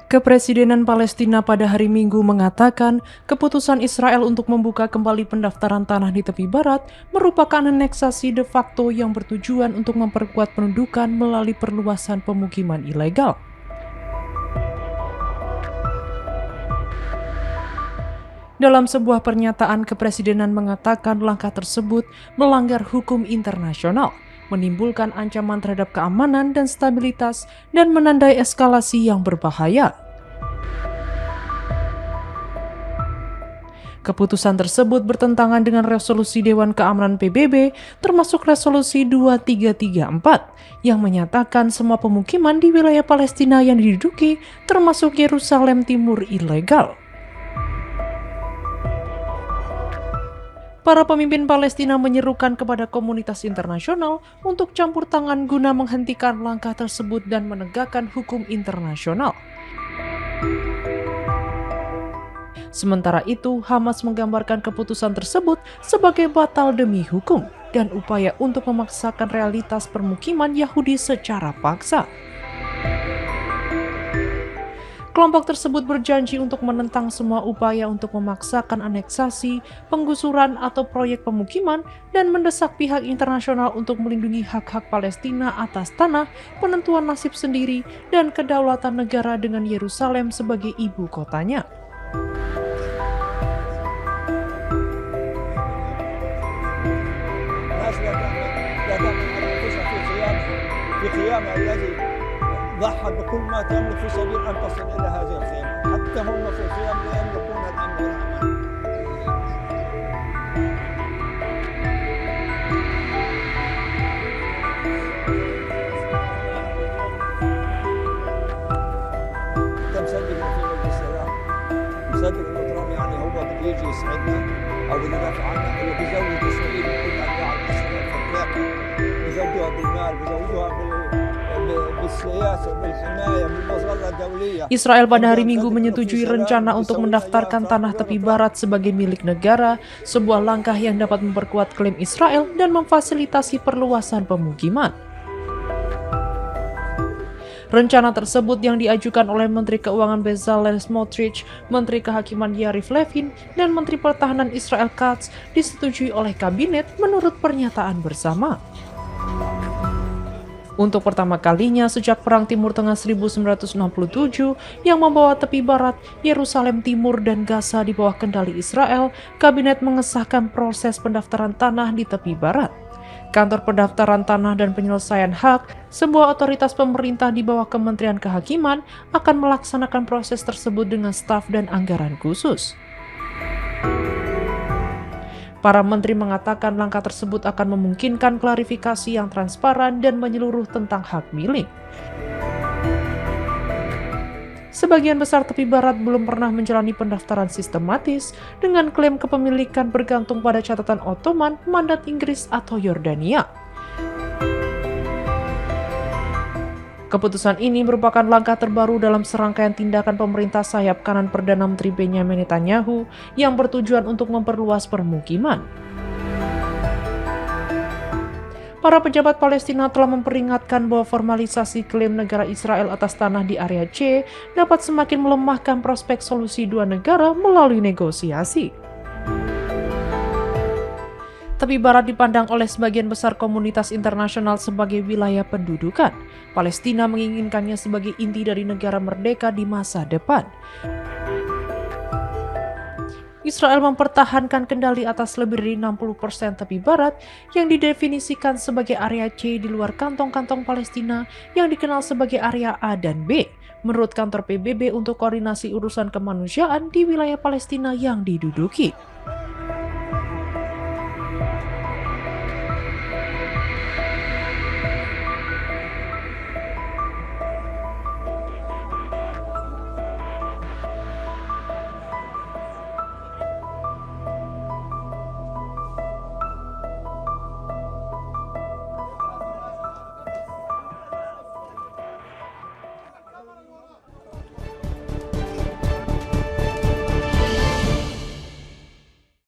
Kepresidenan Palestina pada hari Minggu mengatakan keputusan Israel untuk membuka kembali pendaftaran tanah di tepi barat merupakan aneksasi de facto yang bertujuan untuk memperkuat pendudukan melalui perluasan pemukiman ilegal. Dalam sebuah pernyataan, kepresidenan mengatakan langkah tersebut melanggar hukum internasional, menimbulkan ancaman terhadap keamanan dan stabilitas, dan menandai eskalasi yang berbahaya. Keputusan tersebut bertentangan dengan resolusi Dewan Keamanan PBB, termasuk resolusi 2334, yang menyatakan semua pemukiman di wilayah Palestina yang diduduki, termasuk Yerusalem Timur, ilegal. Para pemimpin Palestina menyerukan kepada komunitas internasional untuk campur tangan guna menghentikan langkah tersebut dan menegakkan hukum internasional. Sementara itu, Hamas menggambarkan keputusan tersebut sebagai batal demi hukum dan upaya untuk memaksakan realitas permukiman Yahudi secara paksa. Kelompok tersebut berjanji untuk menentang semua upaya untuk memaksakan aneksasi, penggusuran, atau proyek pemukiman, dan mendesak pihak internasional untuk melindungi hak-hak Palestina atas tanah, penentuan nasib sendiri, dan kedaulatan negara dengan Yerusalem sebagai ibu kotanya. ضحت بكل ما تملك في سبيل أن تصل إلى هذه الخيمة، حتى هم في الخيام لا يملكون الأمن والأمان. أنت مصدق إنه في مجلس سلام؟ مصدق إنه ترامب يعني هو بده يجي يسعدنا أو بده يدافع عنا؟ اللي بيزود إسرائيل بكل أنواع الأسلحة الفتاكة، بيزودوها بالمال، بيزودوها Israel pada hari Minggu menyetujui rencana untuk mendaftarkan tanah tepi barat sebagai milik negara, sebuah langkah yang dapat memperkuat klaim Israel dan memfasilitasi perluasan pemukiman. Rencana tersebut yang diajukan oleh Menteri Keuangan Bezalel Smotrich, Menteri Kehakiman Yariv Levin, dan Menteri Pertahanan Israel Katz disetujui oleh kabinet menurut pernyataan bersama. Untuk pertama kalinya sejak Perang Timur Tengah 1967 yang membawa tepi barat, Yerusalem Timur, dan Gaza di bawah kendali Israel, kabinet mengesahkan proses pendaftaran tanah di tepi barat. Kantor Pendaftaran Tanah dan Penyelesaian Hak, sebuah otoritas pemerintah di bawah Kementerian Kehakiman, akan melaksanakan proses tersebut dengan staf dan anggaran khusus. Para menteri mengatakan langkah tersebut akan memungkinkan klarifikasi yang transparan dan menyeluruh tentang hak milik. Sebagian besar tepi barat belum pernah menjalani pendaftaran sistematis dengan klaim kepemilikan bergantung pada catatan Ottoman, Mandat Inggris, atau Yordania. Keputusan ini merupakan langkah terbaru dalam serangkaian tindakan pemerintah sayap kanan Perdana Menteri Benjamin Netanyahu yang bertujuan untuk memperluas permukiman. Para pejabat Palestina telah memperingatkan bahwa formalisasi klaim negara Israel atas tanah di area C dapat semakin melemahkan prospek solusi dua negara melalui negosiasi. Tepi barat dipandang oleh sebagian besar komunitas internasional sebagai wilayah pendudukan. Palestina menginginkannya sebagai inti dari negara merdeka di masa depan. Israel mempertahankan kendali atas lebih dari 60% tepi barat yang didefinisikan sebagai area C di luar kantong-kantong Palestina yang dikenal sebagai area A dan B, menurut kantor PBB untuk koordinasi urusan kemanusiaan di wilayah Palestina yang diduduki.